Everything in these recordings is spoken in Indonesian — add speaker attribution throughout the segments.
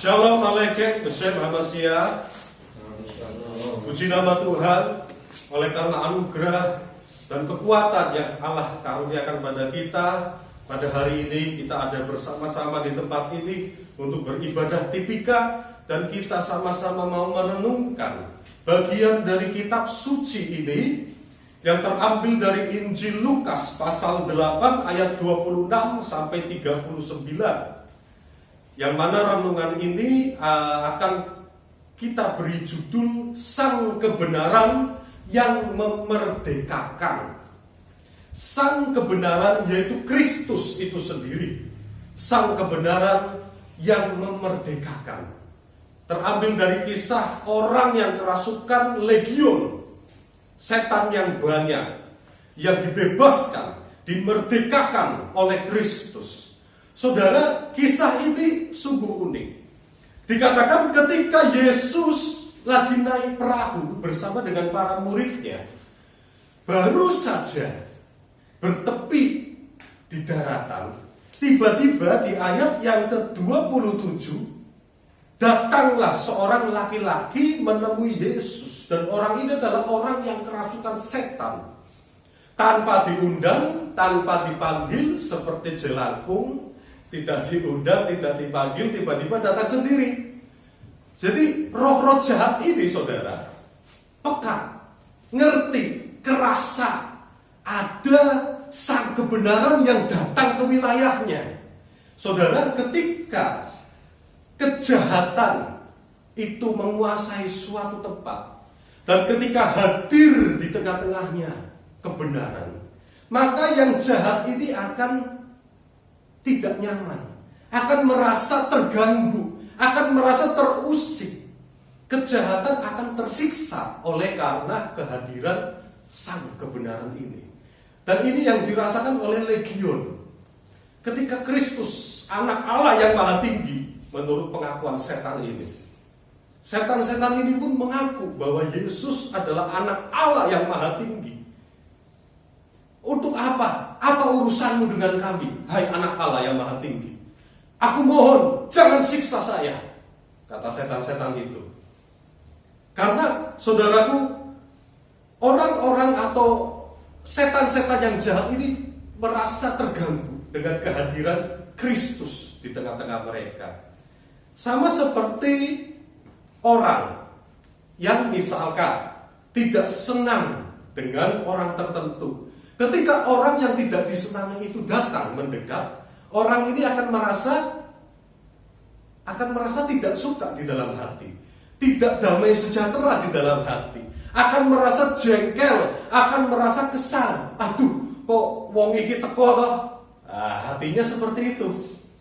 Speaker 1: Shalom Aleichem, Besem Hamasya. Puji nama Tuhan, oleh karena anugerah dan kekuatan yang Allah karuniakan pada kita. Pada hari ini kita ada bersama-sama di tempat ini untuk beribadah tipika, dan kita sama-sama mau merenungkan bagian dari kitab suci ini yang terambil dari Injil Lukas pasal 8 ayat 26 sampai 39. Yang mana renungan ini akan kita beri judul Sang Kebenaran yang Memerdekakan. Sang kebenaran yaitu Kristus itu sendiri, sang kebenaran yang memerdekakan. Terambil dari kisah orang yang kerasukan legion, setan yang banyak, yang dibebaskan, dimerdekakan oleh Kristus. Saudara, kisah ini sungguh unik. Dikatakan ketika Yesus lagi naik perahu bersama dengan para muridnya, baru saja bertepi di daratan, tiba-tiba di ayat yang ke-27, datanglah seorang laki-laki menemui Yesus. Dan orang ini adalah orang yang kerasukan setan. Tanpa diundang, tanpa dipanggil, seperti jelangkung, tidak diundang, tidak dipanggil, tiba-tiba datang sendiri. Jadi roh-roh jahat ini, saudara, peka, ngerti, kerasa ada sang kebenaran yang datang ke wilayahnya. Saudara, ketika kejahatan itu menguasai suatu tempat, dan ketika hadir di tengah-tengahnya kebenaran, maka yang jahat ini akan tidak nyaman, akan merasa terganggu, akan merasa terusik. Kejahatan akan tersiksa oleh karena kehadiran sang kebenaran ini. Dan ini yang dirasakan oleh legion. Ketika Kristus, anak Allah yang maha tinggi, menurut pengakuan setan ini, setan-setan ini pun mengaku bahwa Yesus adalah anak Allah yang maha tinggi. Untuk apa? Apa urusanmu dengan kami, hai anak Allah yang maha tinggi? Aku mohon, jangan siksa saya, kata setan-setan itu. Karena, saudaraku, orang-orang atau setan-setan yang jahat ini merasa terganggu dengan kehadiran Kristus di tengah-tengah mereka. Sama seperti orang yang misalkan tidak senang dengan orang tertentu. Ketika orang yang tidak disenangi itu datang mendekat, orang ini akan merasa tidak suka di dalam hati, tidak damai sejahtera di dalam hati, akan merasa jengkel, akan merasa kesal. Aduh, kok wong iki teko toh? Hatinya seperti itu.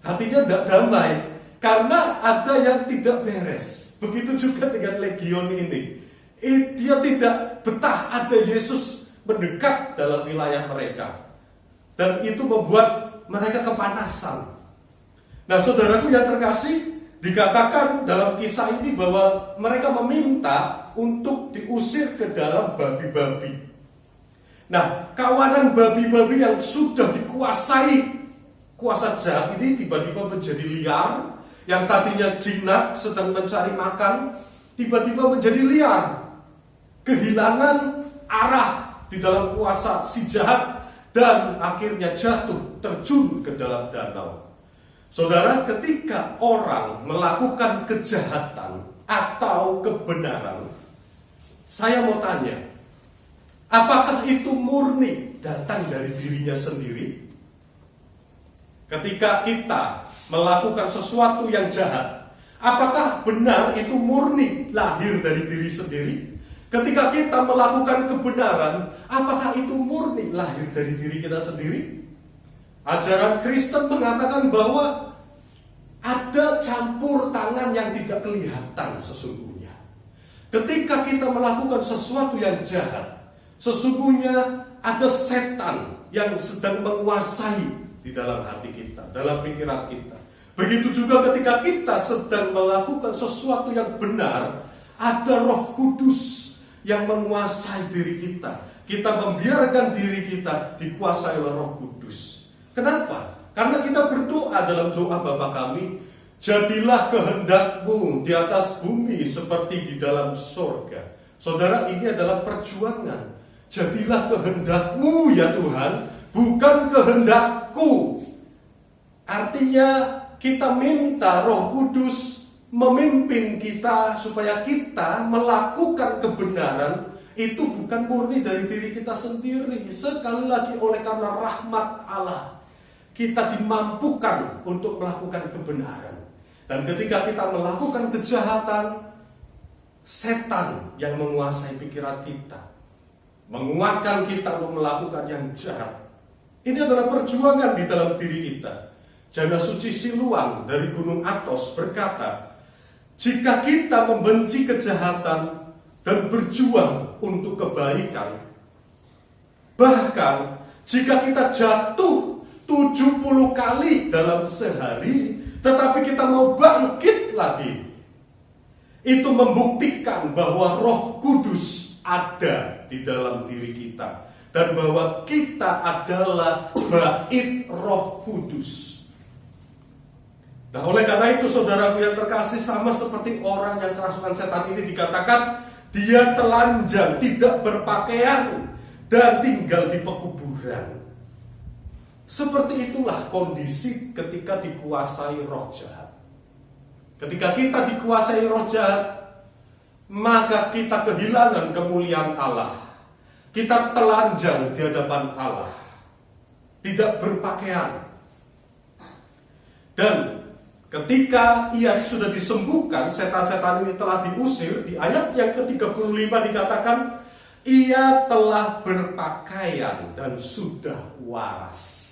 Speaker 1: Hatinya tidak damai karena ada yang tidak beres. Begitu juga dengan legion ini. Dia tidak betah ada Yesus mendekat dalam wilayah mereka. Dan itu membuat mereka kepanasan. Nah, saudaraku yang terkasih, dikatakan dalam kisah ini bahwa mereka meminta untuk diusir ke dalam babi-babi. Nah, kawanan babi-babi yang sudah dikuasai kuasa jahat ini tiba-tiba menjadi liar. Yang tadinya jinak sedang mencari makan, tiba-tiba menjadi liar, kehilangan arah di dalam kuasa si jahat, dan akhirnya jatuh terjun ke dalam danau. Saudara, ketika orang melakukan kejahatan atau kebenaran, saya mau tanya, apakah itu murni datang dari dirinya sendiri? Ketika kita melakukan sesuatu yang jahat, apakah benar itu murni lahir dari diri sendiri? Ketika kita melakukan kebenaran, apakah itu murni lahir dari diri kita sendiri? Ajaran Kristen mengatakan bahwa ada campur tangan yang tidak kelihatan sesungguhnya. Ketika kita melakukan sesuatu yang jahat, sesungguhnya ada setan yang sedang menguasai di dalam hati kita, dalam pikiran kita. Begitu juga ketika kita sedang melakukan sesuatu yang benar, ada Roh Kudus yang menguasai diri kita. Kita membiarkan diri kita dikuasai oleh Roh Kudus. Kenapa? Karena kita berdoa dalam doa Bapa kami, Jadilah kehendak-Mu di atas bumi seperti di dalam surga. Saudara, ini adalah perjuangan. Jadilah kehendak-Mu ya Tuhan, bukan kehendak-ku. Artinya kita minta Roh Kudus memimpin kita supaya kita melakukan kebenaran. Itu bukan murni dari diri kita sendiri. Sekali lagi oleh karena rahmat Allah, kita dimampukan untuk melakukan kebenaran. Dan ketika kita melakukan kejahatan, setan yang menguasai pikiran kita, menguatkan kita untuk melakukan yang jahat. Ini adalah perjuangan di dalam diri kita. Jana Suci Siluan dari Gunung Athos berkata, jika kita membenci kejahatan dan berjuang untuk kebaikan, bahkan jika kita jatuh 70 kali dalam sehari, tetapi kita mau bangkit lagi, itu membuktikan bahwa Roh Kudus ada di dalam diri kita, dan bahwa kita adalah bait Roh Kudus. Nah, oleh karena itu saudaraku yang terkasih, sama seperti orang yang kerasukan setan ini dikatakan dia telanjang, tidak berpakaian, dan tinggal di pekuburan. Seperti itulah kondisi ketika dikuasai roh jahat. Ketika kita dikuasai roh jahat, maka kita kehilangan kemuliaan Allah. Kita telanjang di hadapan Allah, tidak berpakaian. Dan ketika ia sudah disembuhkan, setan-setan ini telah diusir. Di ayat yang ke-35 dikatakan, ia telah berpakaian dan sudah waras.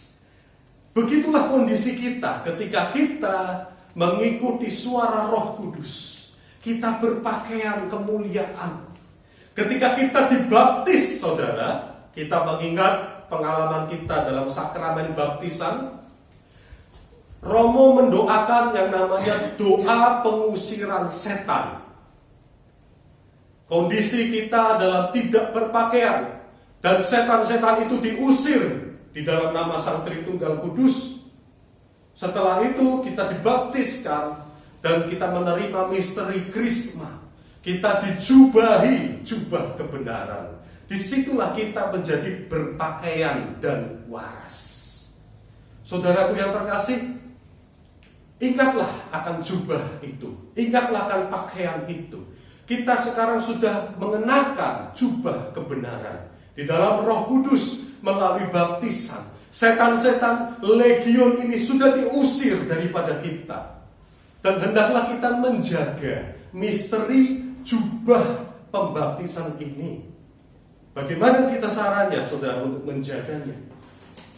Speaker 1: Begitulah kondisi kita ketika kita mengikuti suara Roh Kudus. Kita berpakaian kemuliaan. Ketika kita dibaptis, saudara, kita mengingat pengalaman kita dalam sakramen baptisan. Romo mendoakan yang namanya doa pengusiran setan. Kondisi kita adalah tidak berpakaian, dan setan-setan itu diusir di dalam nama Sang Tritunggal Kudus. Setelah itu kita dibaptiskan dan kita menerima misteri Krisma. Kita dijubahi jubah kebenaran. Disitulah kita menjadi berpakaian dan waras. Saudaraku yang terkasih, ingatlah akan jubah itu, ingatlah akan pakaian itu. Kita sekarang sudah mengenakan jubah kebenaran di dalam Roh Kudus melalui baptisan. Setan-setan legion ini sudah diusir daripada kita. Dan hendaklah kita menjaga misteri jubah pembaptisan ini. Bagaimana kita caranya, saudara, untuk menjaganya?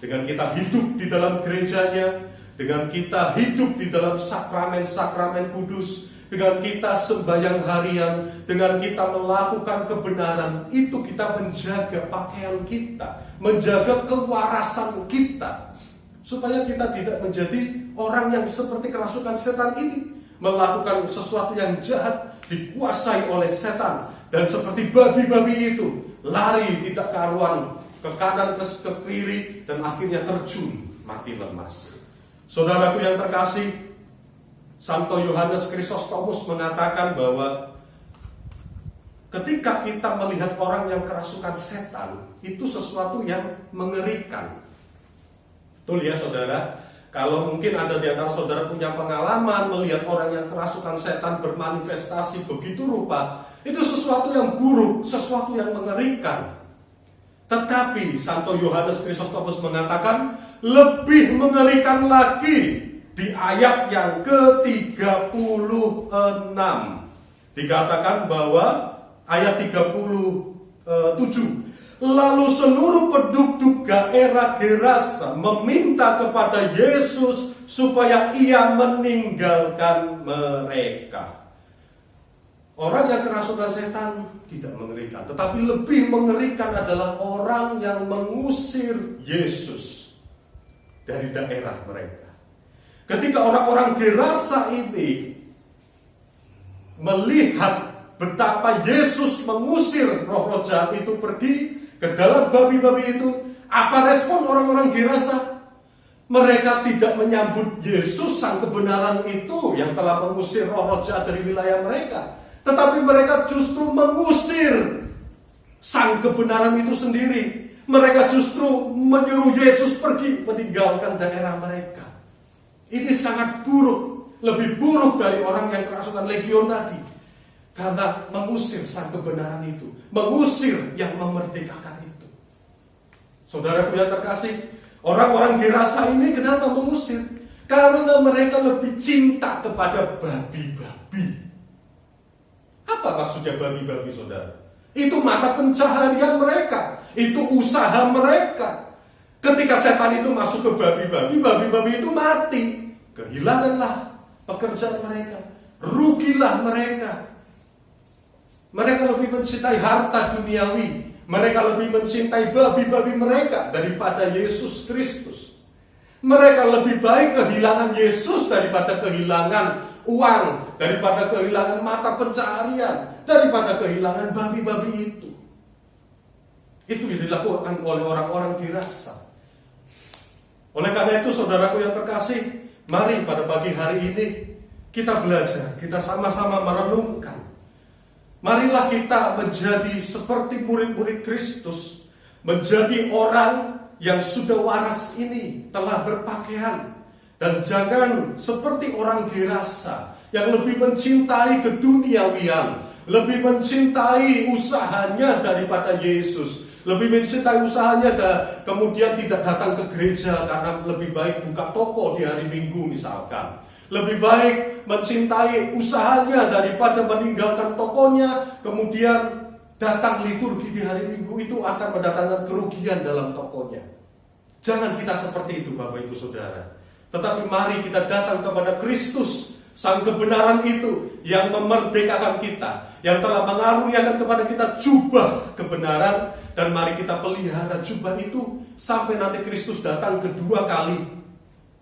Speaker 1: Dengan kita hidup di dalam gerejanya, dengan kita hidup di dalam sakramen-sakramen kudus, dengan kita sembahyang harian, dengan kita melakukan kebenaran, itu kita menjaga pakaian kita, menjaga kewarasan kita, supaya kita tidak menjadi orang yang seperti kerasukan setan ini, melakukan sesuatu yang jahat, dikuasai oleh setan, dan seperti babi-babi itu lari tidak karuan ke kanan ke kiri, dan akhirnya terjun mati lemas. Saudaraku yang terkasih, Santo Yohanes Chrysostomus mengatakan bahwa ketika kita melihat orang yang kerasukan setan, itu sesuatu yang mengerikan. Betul ya saudara? Kalau mungkin ada di antara saudara punya pengalaman melihat orang yang kerasukan setan bermanifestasi begitu rupa, itu sesuatu yang buruk, sesuatu yang mengerikan. Tetapi Santo Yohanes Chrysostomus mengatakan lebih mengerikan lagi. Di ayat yang ke-36 dikatakan bahwa ayat 37, lalu seluruh penduduk daerah Gerasa meminta kepada Yesus supaya ia meninggalkan mereka. Orang yang kerasukan setan tidak mengerikan, tetapi lebih mengerikan adalah orang yang mengusir Yesus dari daerah mereka. Ketika orang-orang Gerasa ini melihat betapa Yesus mengusir roh-roh jahat itu pergi ke dalam babi-babi itu, apa respon orang-orang Gerasa? Mereka tidak menyambut Yesus sang kebenaran itu yang telah mengusir roh-roh jahat dari wilayah mereka. Tetapi mereka justru mengusir sang kebenaran itu sendiri. Mereka justru menyuruh Yesus pergi meninggalkan daerah mereka. Ini sangat buruk. Lebih buruk dari orang yang kerasukan legion tadi. Karena mengusir sang kebenaran itu. Mengusir yang memerdekakan itu. Saudaraku yang terkasih, orang-orang Gerasa ini kenapa mengusir? Karena mereka lebih cinta kepada babi-babi. Apa maksudnya babi-babi, saudara? Itu mata pencaharian mereka. Itu usaha mereka. Ketika setan itu masuk ke babi-babi, babi-babi itu mati. Kehilanganlah pekerjaan mereka. Rugilah mereka. Mereka lebih mencintai harta duniawi. Mereka lebih mencintai babi-babi mereka daripada Yesus Kristus. Mereka lebih baik kehilangan Yesus daripada kehilangan uang, daripada kehilangan mata pencaharian, daripada kehilangan babi-babi itu. Itu yang dilakukan oleh orang-orang Gerasa. Oleh karena itu, saudaraku yang terkasih, mari pada pagi hari ini kita belajar, kita sama-sama merenungkan. Marilah kita menjadi seperti murid-murid Kristus, menjadi orang yang sudah waras ini, telah berpakaian. Dan jangan seperti orang Gerasa yang lebih mencintai keduniawian, lebih mencintai usahanya daripada Yesus, lebih mencintai usahanya kemudian tidak datang ke gereja karena lebih baik buka toko di hari Minggu misalkan. Lebih baik mencintai usahanya daripada meninggalkan tokonya, kemudian datang liturgi di hari Minggu itu akan mendatangkan kerugian dalam tokonya. Jangan kita seperti itu, Bapak Ibu Saudara. Tetapi mari kita datang kepada Kristus, sang kebenaran itu yang memerdekakan kita, yang telah mengaruniakan kepada kita jubah kebenaran, dan mari kita pelihara jubah itu sampai nanti Kristus datang kedua kali.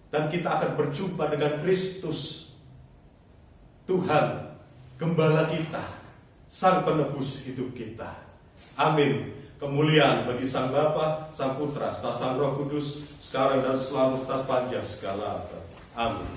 Speaker 1: Dan kita akan berjumpa dengan Kristus, Tuhan, Gembala kita, Sang Penebus hidup kita. Amin. Kemuliaan bagi Sang Bapa, Sang Putra, serta Sang Roh Kudus, sekarang dan selalu, sepanjang segala abad. Amin.